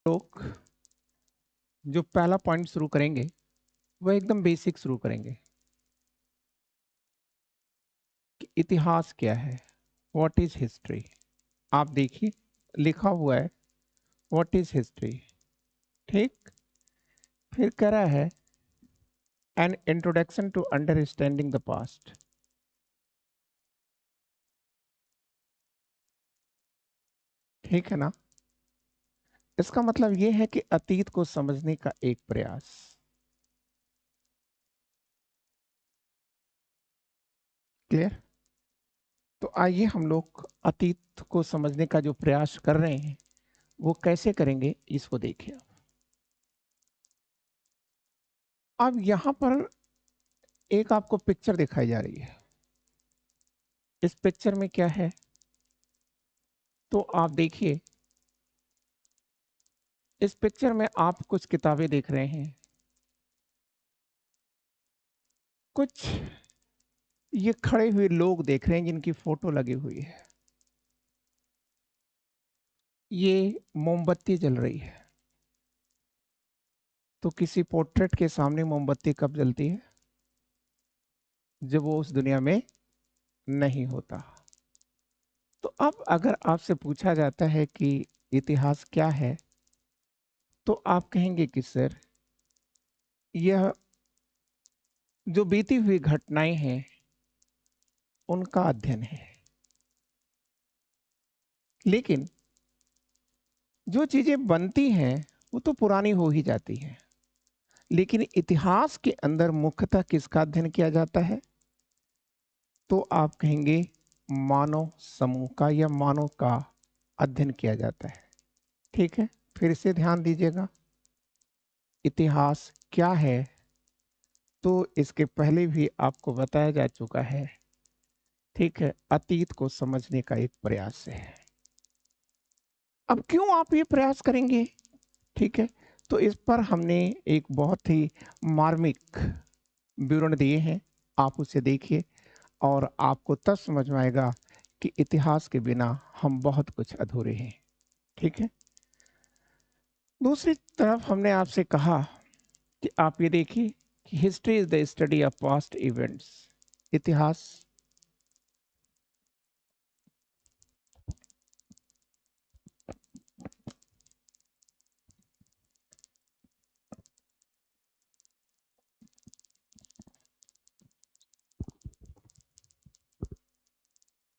लोग जो पहला पॉइंट शुरू करेंगे वह एकदम बेसिक शुरू करेंगे कि इतिहास क्या है। What is history. आप देखिए लिखा हुआ है व्हाट इज हिस्ट्री। ठीक। फिर कह रहा है an introduction to understanding the past. ठीक है ना। इसका मतलब यह है कि अतीत को समझने का एक प्रयास। क्लियर। तो आइए हम लोग अतीत को समझने का जो प्रयास कर रहे हैं वो कैसे करेंगे इसको देखिए। अब यहां पर एक आपको पिक्चर दिखाई जा रही है। इस पिक्चर में क्या है तो आप देखिए। इस पिक्चर में आप कुछ किताबें देख रहे हैं, कुछ ये खड़े हुए लोग देख रहे हैं जिनकी फोटो लगी हुई है। ये मोमबत्ती जल रही है। तो किसी पोर्ट्रेट के सामने मोमबत्ती कब जलती है? जब वो उस दुनिया में नहीं होता। तो अब अगर आपसे पूछा जाता है कि इतिहास क्या है तो आप कहेंगे कि सर यह जो बीती हुई घटनाएं हैं उनका अध्ययन है। लेकिन जो चीजें बनती हैं वो तो पुरानी हो ही जाती हैं। लेकिन इतिहास के अंदर मुख्यतः किसका अध्ययन किया जाता है? तो आप कहेंगे मानव समूह का या मानव का अध्ययन किया जाता है। ठीक है। फिर से ध्यान दीजिएगा। इतिहास क्या है तो इसके पहले भी आपको बताया जा चुका है। ठीक है। अतीत को समझने का एक प्रयास है। अब क्यों आप ये प्रयास करेंगे? ठीक है। तो इस पर हमने एक बहुत ही मार्मिक विवरण दिए हैं। आप उसे देखिए और आपको तब समझ में आएगा कि इतिहास के बिना हम बहुत कुछ अधूरे हैं। ठीक है। दूसरी तरफ हमने आपसे कहा कि आप ये देखिए कि history is the study of past events. इतिहास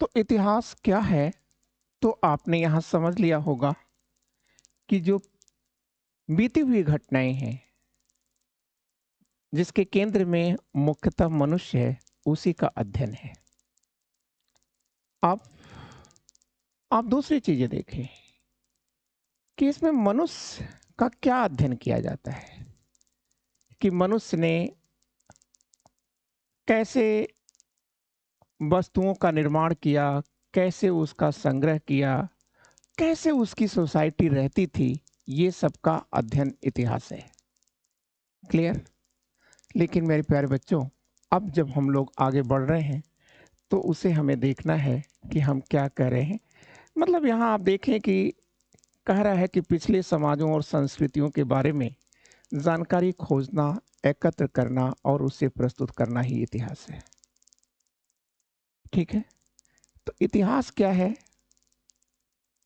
तो इतिहास क्या है तो आपने यहां समझ लिया होगा कि जो बीती हुई घटनाएं हैं जिसके केंद्र में मुख्यतः मनुष्य है उसी का अध्ययन है। आप आप दूसरी चीजें देखें कि इसमें मनुष्य का क्या अध्ययन किया जाता है कि मनुष्य ने कैसे वस्तुओं का निर्माण किया, कैसे उसका संग्रह किया, कैसे उसकी सोसाइटी रहती थी। ये सब का अध्ययन इतिहास है। क्लियर। लेकिन मेरे प्यारे बच्चों अब जब हम लोग आगे बढ़ रहे हैं तो उसे हमें देखना है कि हम क्या कह रहे हैं। मतलब यहाँ आप देखें कि कह रहा है कि पिछले समाजों और संस्कृतियों के बारे में जानकारी खोजना, एकत्र करना और उसे प्रस्तुत करना ही इतिहास है। ठीक है। तो इतिहास क्या है?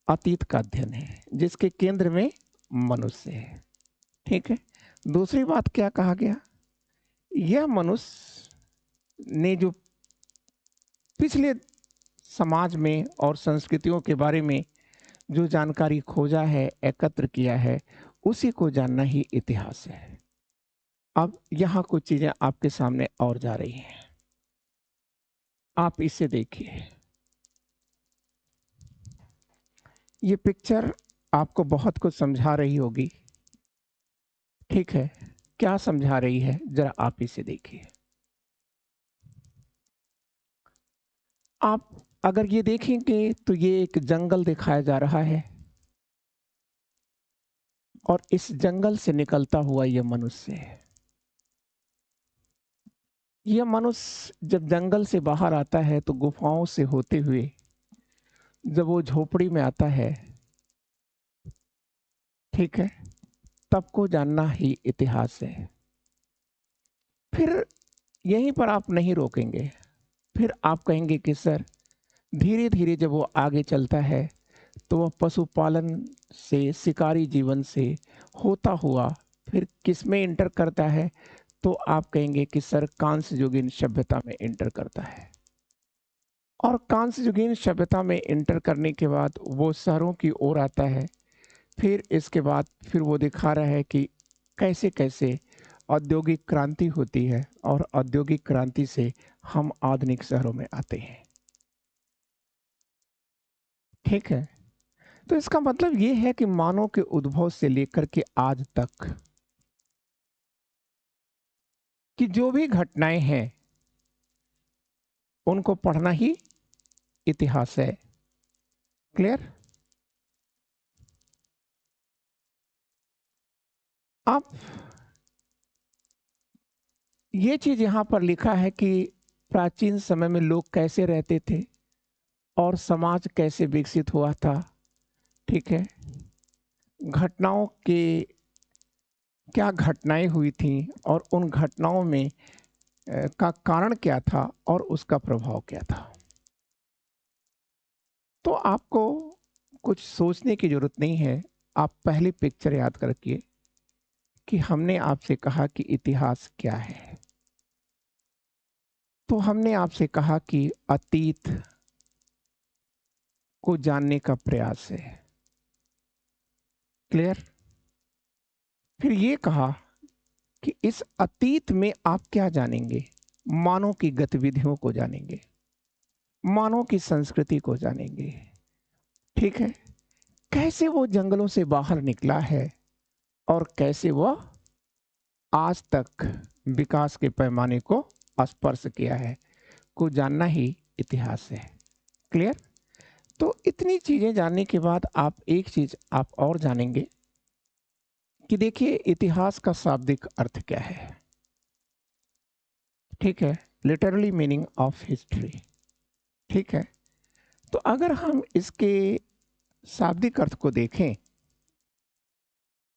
अतीत का अध्ययन है जिसके केंद्र में मनुष्य है। ठीक है। दूसरी बात क्या कहा गया? यह मनुष्य ने जो पिछले समाज में और संस्कृतियों के बारे में जो जानकारी खोजा है, एकत्र किया है, उसी को जानना ही इतिहास है। अब यहां कुछ चीजें आपके सामने और जा रही हैं। आप इसे देखिए। ये पिक्चर आपको बहुत कुछ समझा रही होगी। ठीक है। क्या समझा रही है जरा आप इसे देखिए। आप अगर ये देखेंगे तो ये एक जंगल दिखाया जा रहा है और इस जंगल से निकलता हुआ यह मनुष्य है। यह मनुष्य जब जंगल से बाहर आता है तो गुफाओं से होते हुए जब वो झोपड़ी में आता है ठीक है, तब को जानना ही इतिहास है। फिर यहीं पर आप नहीं रोकेंगे, फिर आप कहेंगे कि सर धीरे धीरे जब वो आगे चलता है तो वह पशुपालन से, शिकारी जीवन से होता हुआ फिर किस में इंटर करता है, तो आप कहेंगे कि सर कांस्य युगीन सभ्यता में इंटर करता है। और कांस्य युगीन सभ्यता में इंटर करने के बाद वो शहरों की ओर आता है। फिर इसके बाद फिर वो दिखा रहा है कि कैसे कैसे औद्योगिक क्रांति होती है और औद्योगिक क्रांति से हम आधुनिक शहरों में आते हैं। ठीक है, तो इसका मतलब ये है कि मानव के उद्भव से लेकर के आज तक कि जो भी घटनाएं हैं उनको पढ़ना ही इतिहास है। क्लियर? अब ये चीज यहां पर लिखा है कि प्राचीन समय में लोग कैसे रहते थे और समाज कैसे विकसित हुआ था। ठीक है, घटनाओं के क्या घटनाएं हुई थी और उन घटनाओं में का कारण क्या था और उसका प्रभाव क्या था। तो आपको कुछ सोचने की जरूरत नहीं है। आप पहली पिक्चर याद रखिए कि हमने आपसे कहा कि इतिहास क्या है। तो हमने आपसे कहा कि अतीत को जानने का प्रयास है। क्लियर? फिर ये कहा कि इस अतीत में आप क्या जानेंगे? मानव की गतिविधियों को जानेंगे, मानव की संस्कृति को जानेंगे। ठीक है, कैसे वो जंगलों से बाहर निकला है और कैसे वह आज तक विकास के पैमाने को स्पर्श किया है, को जानना ही इतिहास है। क्लियर? तो इतनी चीजें जानने के बाद आप एक चीज आप और जानेंगे कि देखिए इतिहास का शाब्दिक अर्थ क्या है। ठीक है, लिटरली मीनिंग ऑफ हिस्ट्री। ठीक है, तो अगर हम इसके शाब्दिक अर्थ को देखें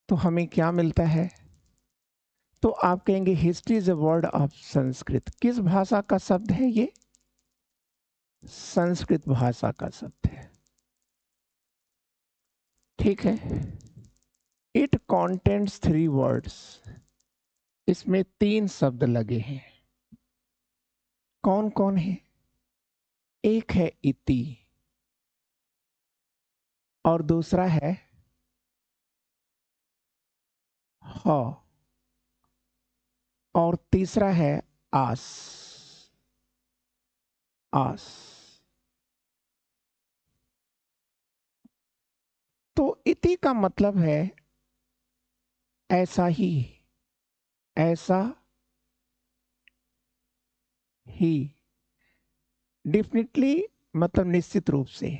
तो हमें क्या मिलता है? तो आप कहेंगे history is a word of Sanskrit. किस भाषा का शब्द है ये? संस्कृत भाषा का शब्द है। ठीक है, इट कॉन्टेंट्स थ्री वर्ड्स। इसमें तीन शब्द लगे हैं। कौन कौन है? एक है इति और दूसरा है ह और तीसरा है आस। आस। तो इति का मतलब है ऐसा ही, ऐसा ही, डेफिनेटली मतलब निश्चित रूप से।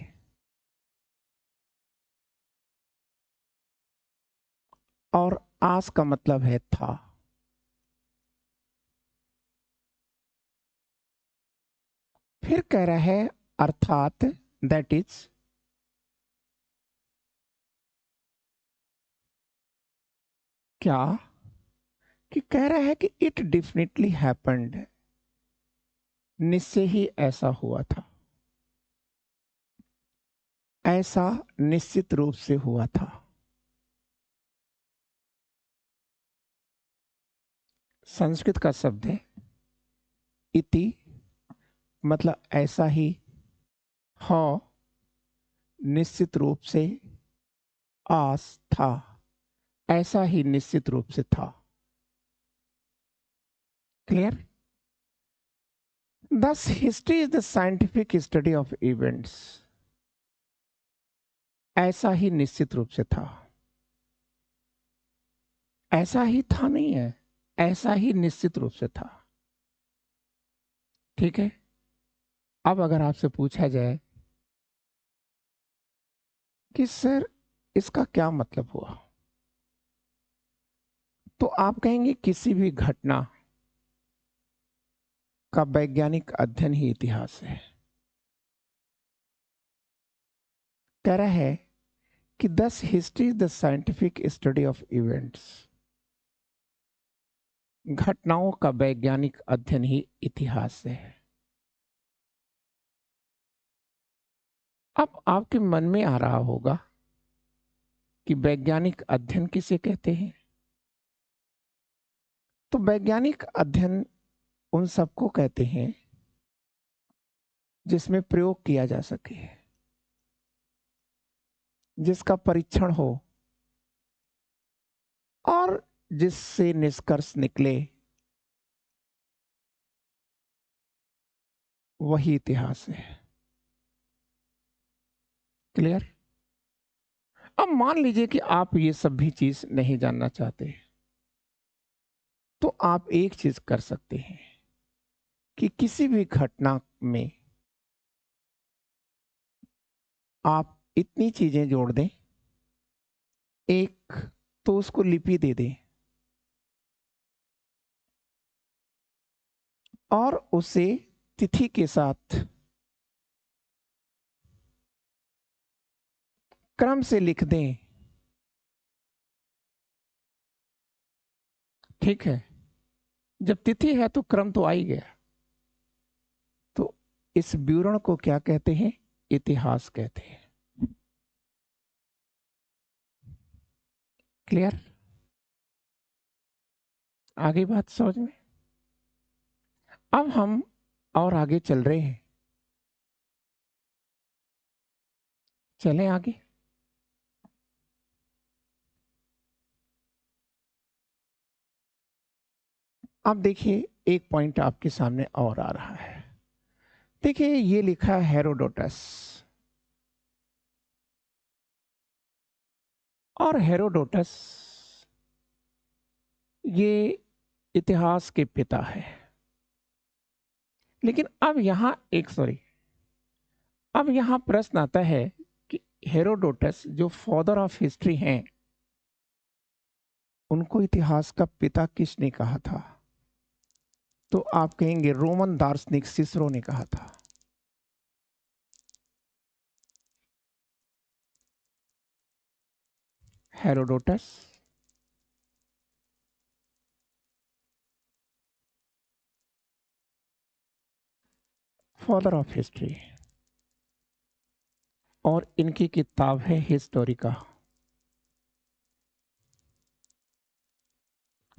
और आस का मतलब है था। फिर कह रहा है अर्थात, दैट इज, क्या कि कह रहा है कि इट डेफिनेटली हैपेंड, निश्चय ही ऐसा हुआ था, ऐसा निश्चित रूप से हुआ था। संस्कृत का शब्द है इति, मतलब ऐसा ही, ह निश्चित रूप से, आस था, ऐसा ही निश्चित रूप से था। Clear? Thus, history is the scientific study of events. ऐसा ही निश्चित रूप से था, ऐसा ही था नहीं है, ऐसा ही निश्चित रूप से था। ठीक है, अब अगर आपसे पूछा जाए कि सर इसका क्या मतलब हुआ, तो आप कहेंगे किसी भी घटना का वैज्ञानिक अध्ययन ही इतिहास है। कह रहा है कि दस history the scientific study of events, घटनाओं का वैज्ञानिक अध्ययन ही इतिहास है। अब आपके मन में आ रहा होगा कि वैज्ञानिक अध्ययन किसे कहते हैं। तो वैज्ञानिक अध्ययन उन सबको कहते हैं जिसमें प्रयोग किया जा सके, जिसका परीक्षण हो और जिससे निष्कर्ष निकले, वही इतिहास है। क्लियर? अब मान लीजिए कि आप ये सब भी चीज नहीं जानना चाहते, तो आप एक चीज कर सकते हैं कि किसी भी घटना में आप इतनी चीजें जोड़ दें, एक तो उसको लिपि दे दें और उसे तिथि के साथ क्रम से लिख दें। ठीक है, जब तिथि है तो क्रम तो आ ही गया। तो इस विवरण को क्या कहते हैं? इतिहास कहते हैं। क्लियर? आगे बात समझ में? अब हम और आगे चल रहे हैं, चलें आगे। अब देखिए, एक पॉइंट आपके सामने और आ रहा है। देखिए, ये लिखा है हेरोडोटस, और हेरोडोटस ये इतिहास के पिता है। लेकिन अब यहां अब यहां प्रश्न आता है कि हेरोडोटस जो फादर ऑफ हिस्ट्री हैं, उनको इतिहास का पिता किसने कहा था? तो आप कहेंगे रोमन दार्शनिक सिसरो ने कहा था। हेरोडोटस फादर ऑफ हिस्ट्री, और इनकी किताब है हिस्टोरिका।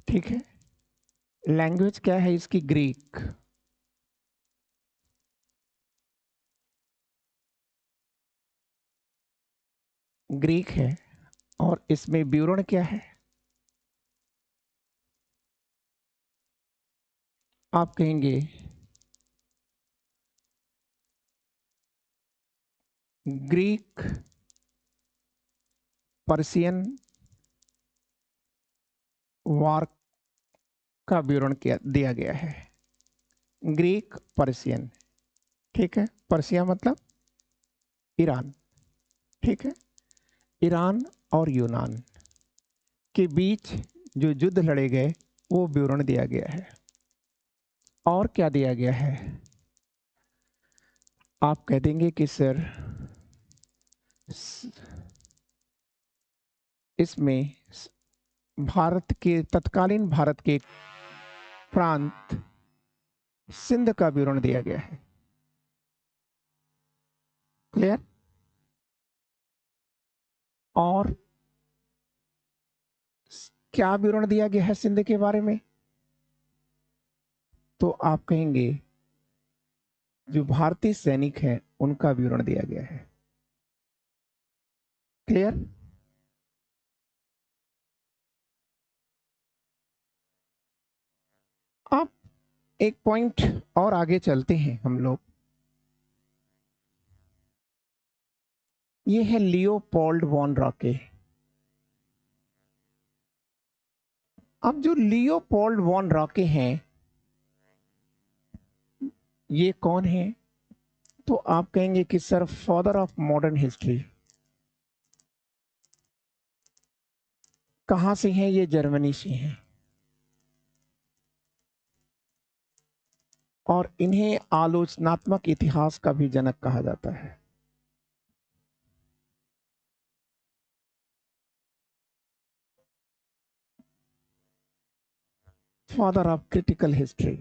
ठीक है, लैंग्वेज क्या है इसकी? ग्रीक। ग्रीक है, और इसमें विवरण क्या है? आप कहेंगे ग्रीक पर्शियन वार का विवरण किया दिया गया है। ग्रीक पर्शियन, ठीक है, पर्शिया मतलब ईरान। ठीक है, ईरान और यूनान के बीच जो युद्ध लड़े गए, वो विवरण दिया गया है। और क्या दिया गया है? आप कह देंगे कि सर इसमें भारत के तत्कालीन भारत के प्रांत सिंध का विवरण दिया गया है। क्लियर? और क्या विवरण दिया गया है सिंध के बारे में? तो आप कहेंगे जो भारतीय सैनिक हैं उनका विवरण दिया गया है। क्लियर? आप एक पॉइंट और आगे चलते हैं हम लोग। ये है लियोपोल्ड वॉन रॉके। अब जो लियोपोल्ड वॉन रॉके हैं, ये कौन है? तो आप कहेंगे कि sir father of modern history. कहां से हैं? ये जर्मनी से हैं, और इन्हें आलोचनात्मक इतिहास का भी जनक कहा जाता है। Father of critical history.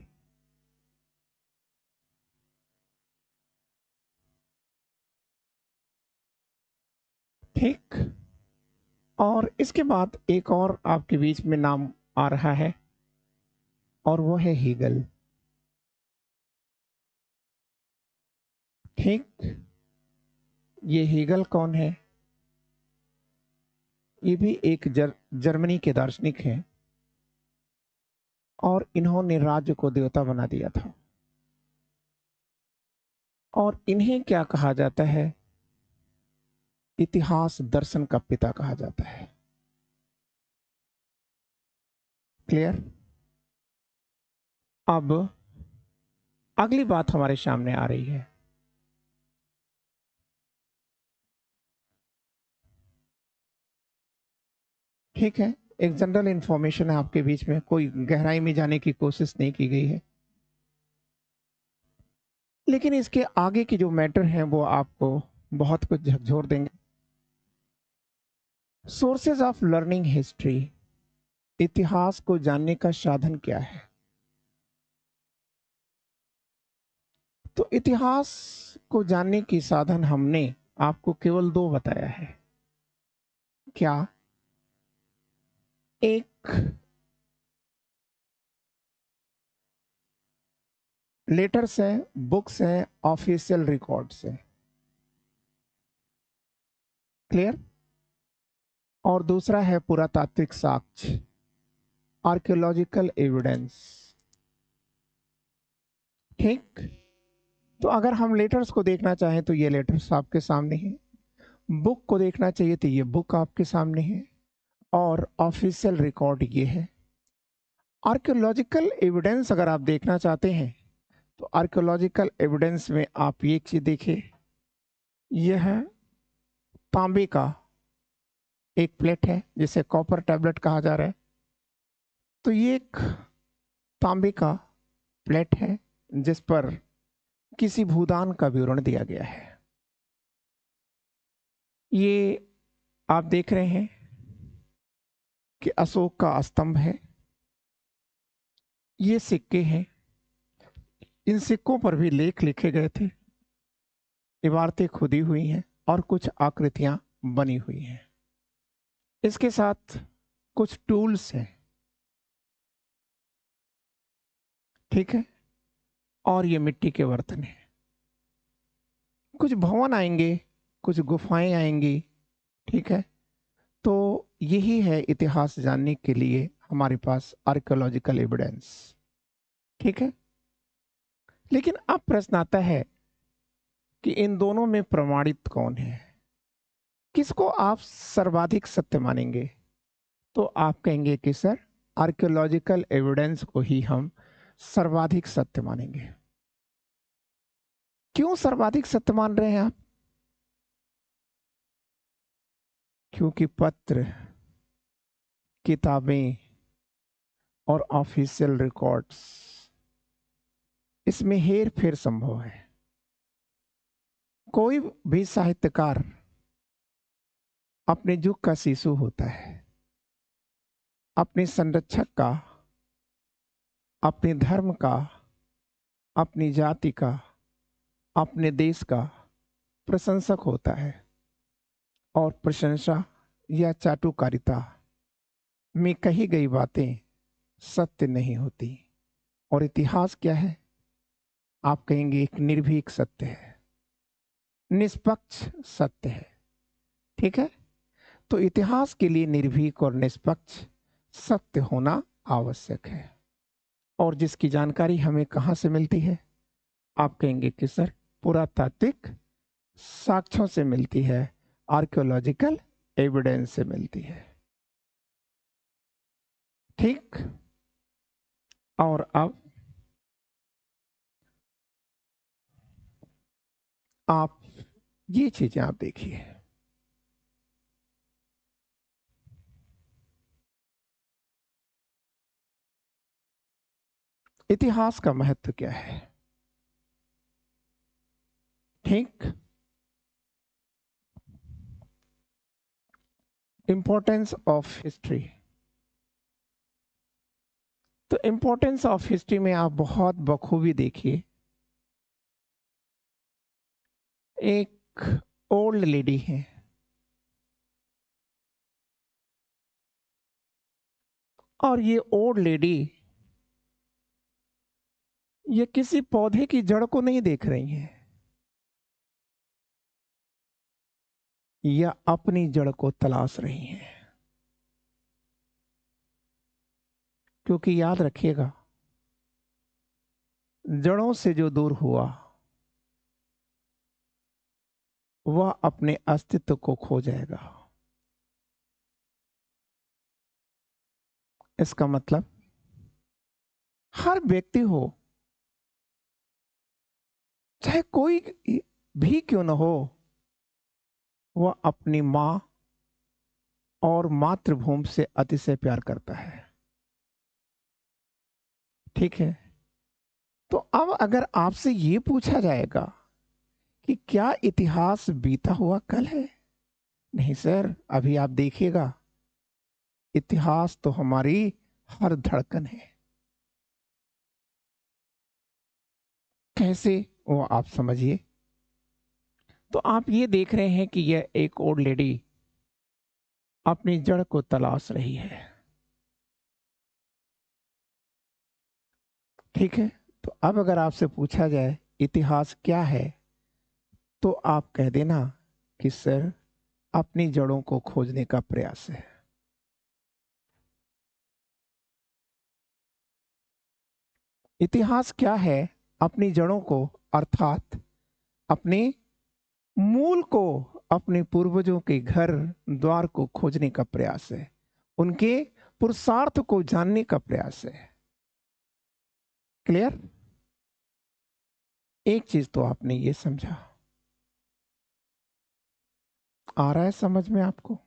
ठीक। और इसके बाद एक और आपके बीच में नाम आ रहा है और वो है हीगल। ठीक। ये हीगल कौन है? ये भी एक जर्मनी के दार्शनिक हैं और इन्होंने राज्य को देवता बना दिया था। और इन्हें क्या कहा जाता है? इतिहास दर्शन का पिता कहा जाता है। क्लियर? अब अगली बात हमारे सामने आ रही है। ठीक है, एक जनरल इंफॉर्मेशन है आपके बीच में, कोई गहराई में जाने की कोशिश नहीं की गई है, लेकिन इसके आगे की जो मैटर है वो आपको बहुत कुछ झकझोर देंगे। सोर्सेज ऑफ लर्निंग हिस्ट्री, इतिहास को जानने का साधन क्या है? तो इतिहास को जानने की साधन हमने आपको केवल दो बताया है। क्या? एक लेटर्स है, बुक्स है, ऑफिशियल रिकॉर्ड्स है। क्लियर? और दूसरा है पुरातात्विक साक्ष्य, आर्कियोलॉजिकल एविडेंस। ठीक। तो अगर हम लेटर्स को देखना चाहें तो ये लेटर्स आपके सामने हैं, बुक को देखना चाहिए तो ये बुक आपके सामने है, और ऑफिशियल रिकॉर्ड ये है। आर्कियोलॉजिकल एविडेंस अगर आप देखना चाहते हैं तो आर्कियोलॉजिकल एविडेंस में आप ये चीज देखिए, यह है तांबे का एक प्लेट है जिसे कॉपर टैबलेट कहा जा रहा है। तो ये एक तांबे का प्लेट है जिस पर किसी भूदान का विवरण दिया गया है। ये आप देख रहे हैं कि अशोक का स्तंभ है, ये सिक्के हैं, इन सिक्कों पर भी लेख लिखे गए थे, इबारतें खुदी हुई हैं और कुछ आकृतियां बनी हुई हैं। इसके साथ कुछ टूल्स हैं। ठीक है, और ये मिट्टी के बर्तन हैं। कुछ भवन आएंगे, कुछ गुफाएं आएंगी। ठीक है, तो यही है इतिहास जानने के लिए हमारे पास आर्कियोलॉजिकल एविडेंस। ठीक है, लेकिन अब प्रश्न आता है कि इन दोनों में प्रमाणित कौन है? किसको आप सर्वाधिक सत्य मानेंगे? तो आप कहेंगे कि सर आर्कियोलॉजिकल एविडेंस को ही हम सर्वाधिक सत्य मानेंगे। क्यों सर्वाधिक सत्य मान रहे हैं आप? क्योंकि पत्र, किताबें और ऑफिशियल रिकॉर्ड्स, इसमें हेर फेर संभव है। कोई भी साहित्यकार अपने युग का शिशु होता है, अपने संरक्षक का, अपने धर्म का, अपनी जाति का, अपने देश का प्रशंसक होता है, और प्रशंसा या चाटुकारिता में कही गई बातें सत्य नहीं होती। और इतिहास क्या है? आप कहेंगे एक निर्भीक सत्य है, निष्पक्ष सत्य है। ठीक है, तो इतिहास के लिए निर्भीक और निष्पक्ष सत्य होना आवश्यक है। और जिसकी जानकारी हमें कहां से मिलती है? आप कहेंगे कि सर पुरातात्विक साक्ष्यों से मिलती है, आर्कियोलॉजिकल एविडेंस से मिलती है। ठीक। और अब आप ये चीजें आप देखिए, इतिहास का महत्व क्या है? ठीक। Importance of history. तो इंपॉर्टेंस ऑफ हिस्ट्री में आप बहुत बखूबी देखिए, एक ओल्ड लेडी है और ये ओल्ड लेडी ये किसी पौधे की जड़ को नहीं देख रही है, या अपनी जड़ को तलाश रही हैं। क्योंकि याद रखिएगा, जड़ों से जो दूर हुआ वह अपने अस्तित्व को खो जाएगा। इसका मतलब हर व्यक्ति हो, चाहे कोई भी क्यों न हो, वह अपनी मां और मातृभूमि से अतिशय प्यार करता है। ठीक है, तो अब अगर आपसे ये पूछा जाएगा कि क्या इतिहास बीता हुआ कल है? नहीं सर, अभी आप देखिएगा, इतिहास तो हमारी हर धड़कन है। कैसे, वो आप समझिए। तो आप ये देख रहे हैं कि यह एक ओल्ड लेडी अपनी जड़ को तलाश रही है। ठीक है, तो अब अगर आपसे पूछा जाए इतिहास क्या है, तो आप कह देना कि सर अपनी जड़ों को खोजने का प्रयास है। इतिहास क्या है? अपनी जड़ों को, अर्थात अपने मूल को, अपने पूर्वजों के घर द्वार को खोजने का प्रयास है, उनके पुरुषार्थ को जानने का प्रयास है। क्लियर? एक चीज तो आपने ये समझा, आ रहा है समझ में आपको?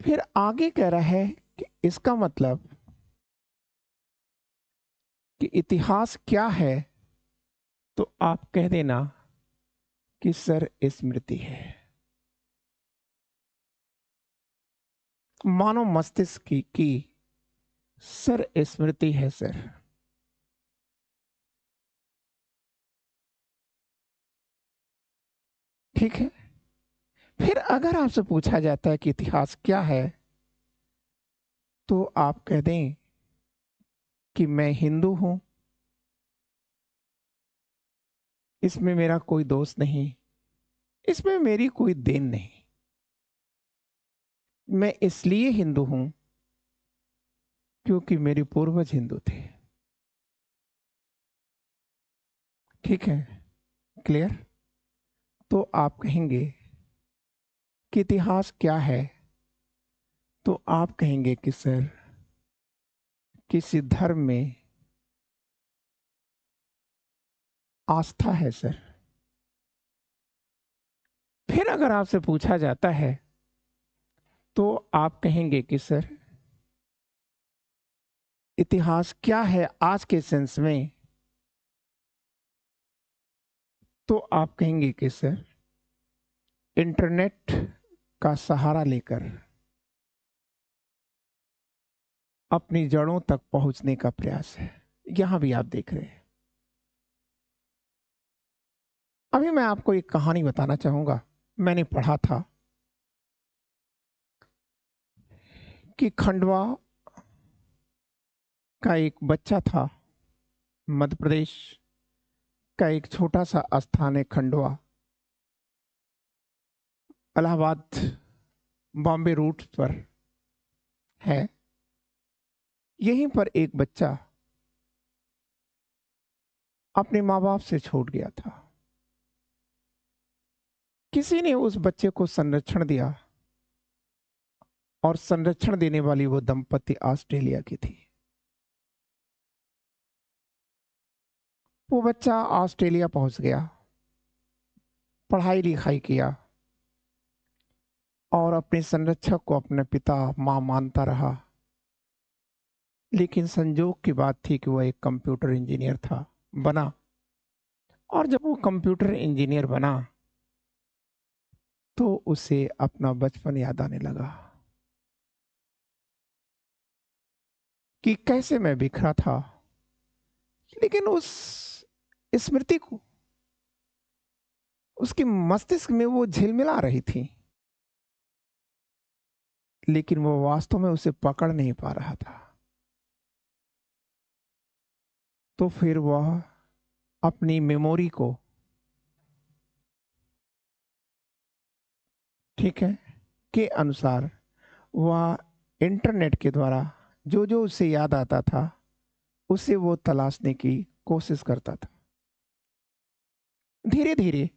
फिर आगे कह रहा है कि इसका मतलब कि इतिहास क्या है, तो आप कह देना कि सर स्मृति है। मानव मस्तिष्क की सर स्मृति है सर। ठीक है, फिर अगर आपसे पूछा जाता है कि इतिहास क्या है, तो आप कह दें कि मैं हिंदू हूं, इसमें मेरा कोई दोष नहीं, इसमें मेरी कोई देन नहीं, मैं इसलिए हिंदू हूं क्योंकि मेरे पूर्वज हिंदू थे। ठीक है, क्लियर? तो आप कहेंगे कि इतिहास क्या है, तो आप कहेंगे कि सर किसी धर्म में आस्था है सर। फिर अगर आपसे पूछा जाता है, तो आप कहेंगे कि सर इतिहास क्या है आज के सेंस में, तो आप कहेंगे कि सर इंटरनेट का सहारा लेकर अपनी जड़ों तक पहुंचने का प्रयास है। यहां भी आप देख रहे हैं। अभी मैं आपको एक कहानी बताना चाहूंगा। मैंने पढ़ा था कि खंडवा का एक बच्चा था, मध्य प्रदेश का एक छोटा सा स्थान है खंडवा, इलाहाबाद बॉम्बे रूट पर है। यहीं पर एक बच्चा अपने माँ बाप से छूट गया था। किसी ने उस बच्चे को संरक्षण दिया, और संरक्षण देने वाली वो दंपति ऑस्ट्रेलिया की थी। वो बच्चा ऑस्ट्रेलिया पहुंच गया, पढ़ाई लिखाई किया, और अपने संरक्षक को अपने पिता मां मानता रहा। लेकिन संजोग की बात थी कि वह एक कंप्यूटर इंजीनियर था, बना। और जब वो कंप्यूटर इंजीनियर बना, तो उसे अपना बचपन याद आने लगा कि कैसे मैं बिखरा था, लेकिन उस स्मृति को उसके मस्तिष्क में वो झिलमिला रही थी, लेकिन वो वास्तव में उसे पकड़ नहीं पा रहा था। तो फिर वह अपनी मेमोरी को, ठीक है, के अनुसार वह इंटरनेट के द्वारा जो जो उसे याद आता था उसे वो तलाशने की कोशिश करता था। धीरे धीरे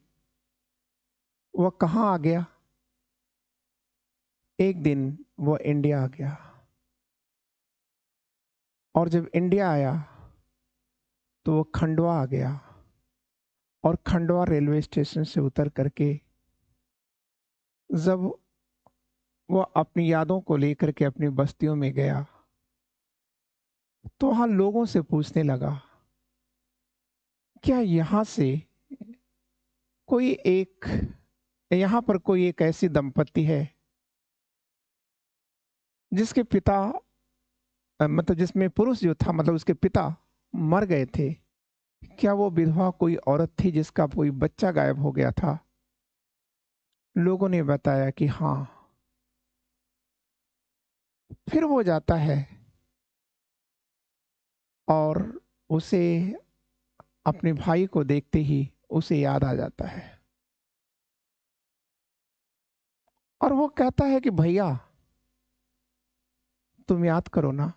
वह कहाँ आ गया? एक दिन वह इंडिया आ गया, और जब इंडिया आया तो वो खंडवा आ गया, और खंडवा रेलवे स्टेशन से उतर करके जब वो अपनी यादों को लेकर के अपनी बस्तियों में गया, तो वहां लोगों से पूछने लगा, क्या यहाँ से कोई एक, यहाँ पर कोई एक ऐसी दंपत्ति है जिसके पिता, मतलब जिसमें पुरुष जो था, मतलब उसके पिता मर गए थे? क्या वो विधवा कोई औरत थी जिसका कोई बच्चा गायब हो गया था? लोगों ने बताया कि हाँ। फिर वो जाता है और उसे, अपने भाई को देखते ही उसे याद आ जाता है, और वो कहता है कि भैया, तुम याद करो ना,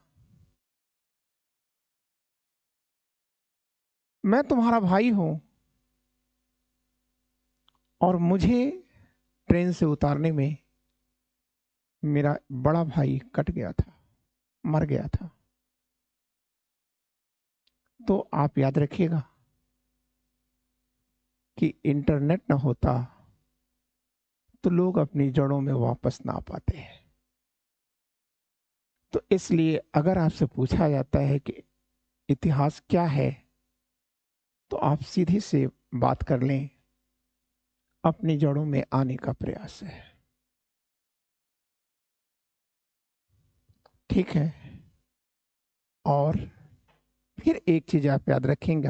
मैं तुम्हारा भाई हूं, और मुझे ट्रेन से उतारने में मेरा बड़ा भाई कट गया था, मर गया था। तो आप याद रखिएगा कि इंटरनेट ना होता तो लोग अपनी जड़ों में वापस ना आ पाते हैं। तो इसलिए अगर आपसे पूछा जाता है कि इतिहास क्या है, तो आप सीधे से बात कर लें, अपनी जड़ों में आने का प्रयास है। ठीक है। और फिर एक चीज आप याद रखेंगे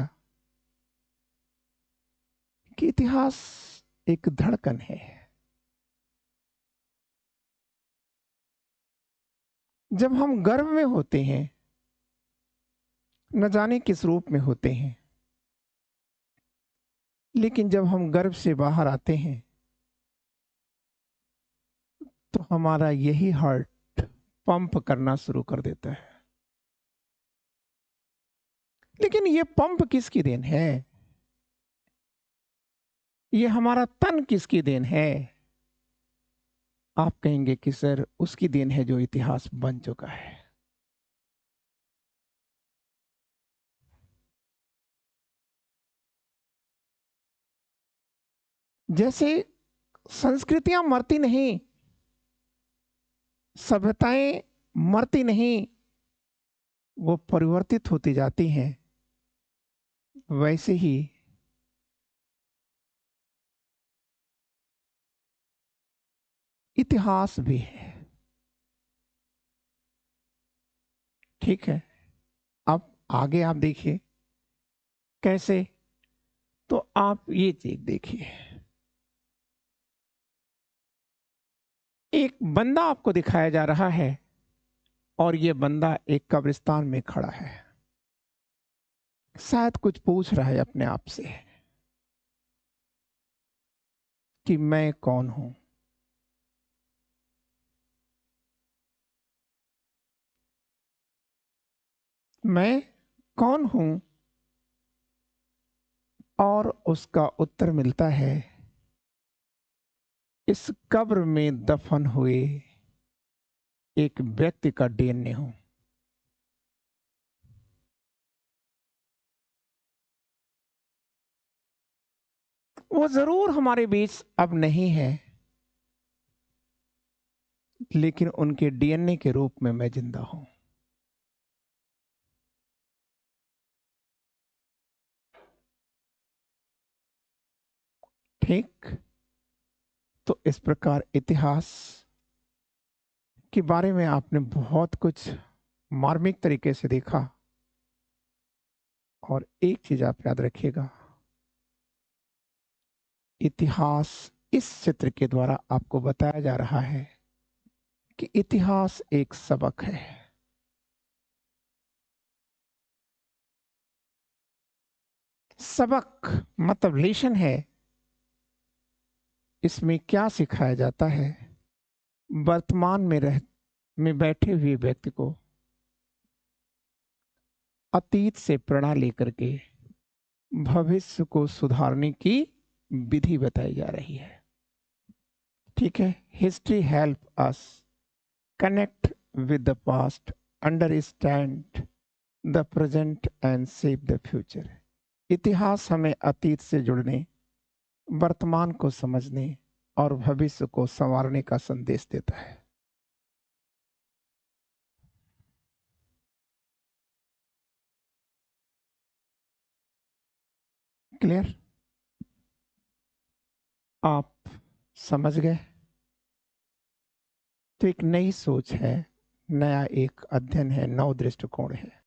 कि इतिहास एक धड़कन है। जब हम गर्भ में होते हैं, न जाने किस रूप में होते हैं, लेकिन जब हम गर्भ से बाहर आते हैं तो हमारा यही हार्ट पंप करना शुरू कर देता है। लेकिन ये पंप किसकी देन है? ये हमारा तन किसकी देन है? आप कहेंगे कि सर, उसकी देन है जो इतिहास बन चुका है। जैसे संस्कृतियां मरती नहीं, सभ्यताएं मरती नहीं, वो परिवर्तित होती जाती हैं, वैसे ही इतिहास भी है। ठीक है। अब आगे आप देखिए कैसे। तो आप ये चीज देखिए, एक बंदा आपको दिखाया जा रहा है, और ये बंदा एक कब्रिस्तान में खड़ा है, शायद कुछ पूछ रहा है अपने आप से कि मैं कौन हूं। मैं कौन हूं? और उसका उत्तर मिलता है, इस कब्र में दफन हुए एक व्यक्ति का डीएनए हूं। वो जरूर हमारे बीच अब नहीं है, लेकिन उनके डीएनए के रूप में मैं जिंदा हूं। ठीक। तो इस प्रकार इतिहास के बारे में आपने बहुत कुछ मार्मिक तरीके से देखा। और एक चीज आप याद रखिएगा, इतिहास इस चित्र के द्वारा आपको बताया जा रहा है कि इतिहास एक सबक है। सबक मतलब लेशन है। इसमें क्या सिखाया जाता है? वर्तमान में बैठे हुए व्यक्ति को अतीत से प्रेरणा लेकर के भविष्य को सुधारने की विधि बताई जा रही है। ठीक है, history help us connect with the past, understand the present and save the future. इतिहास हमें अतीत से जुड़ने, वर्तमान को समझने और भविष्य को संवारने का संदेश देता है। क्लियर? आप समझ गए? तो एक नई सोच है, नया एक अध्ययन है, नव दृष्टिकोण है।